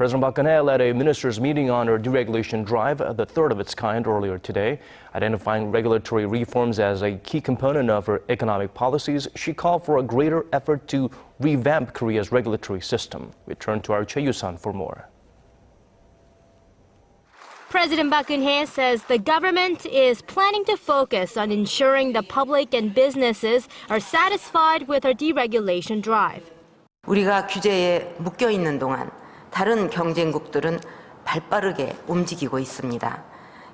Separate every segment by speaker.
Speaker 1: President Park Geun-hye led a ministers' meeting on her deregulation drive, the third of its kind, earlier today. Identifying regulatory reforms as a key component of her economic policies, she called for a greater effort to revamp Korea's regulatory system. We turn to our Choi Yu-sun for more.
Speaker 2: President Park Geun-hye says the government is planning to focus on ensuring the public and businesses are satisfied with our deregulation drive.
Speaker 3: 우리가 규제에 묶여 있는 동안 다른 경쟁국들은 발빠르게 움직이고 있습니다.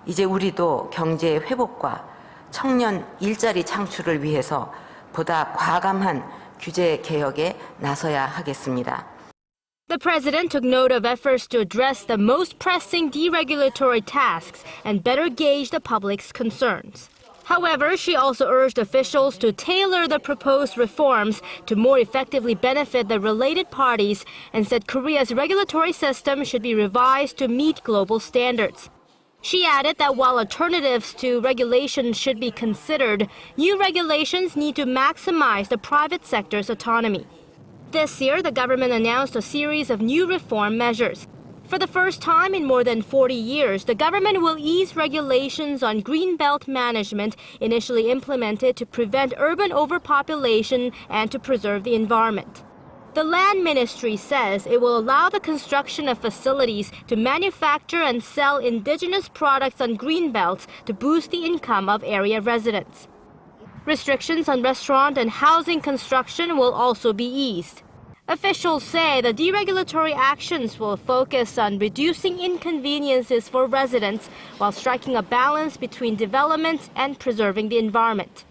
Speaker 3: 이제 우리도 경제 회복과 청년 일자리 창출을 위해서 보다 과감한 규제 개혁에 나서야 하겠습니다.
Speaker 2: The president took note of efforts to address the most pressing deregulatory tasks and better gauge the public's concerns. However, she also urged officials to tailor the proposed reforms to more effectively benefit the related parties and said Korea's regulatory system should be revised to meet global standards. She added that while alternatives to regulation should be considered, new regulations need to maximize the private sector's autonomy. This year, the government announced a series of new reform measures. For the first time in more than 40 years, the government will ease regulations on greenbelt management initially implemented to prevent urban overpopulation and to preserve the environment. The Land Ministry says it will allow the construction of facilities to manufacture and sell indigenous products on greenbelts to boost the income of area residents. Restrictions on restaurant and housing construction will also be eased. Officials say the deregulatory actions will focus on reducing inconveniences for residents while striking a balance between development and preserving the environment.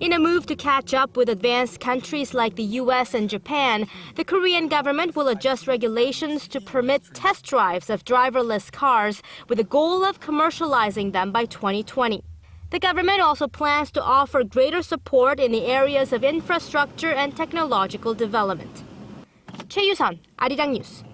Speaker 2: In a move to catch up with advanced countries like the US and Japan, the Korean government will adjust regulations to permit test drives of driverless cars with the goal of commercializing them by 2020. The government also plans to offer greater support in the areas of infrastructure and technological development. Choi Yu-sun, Arirang News.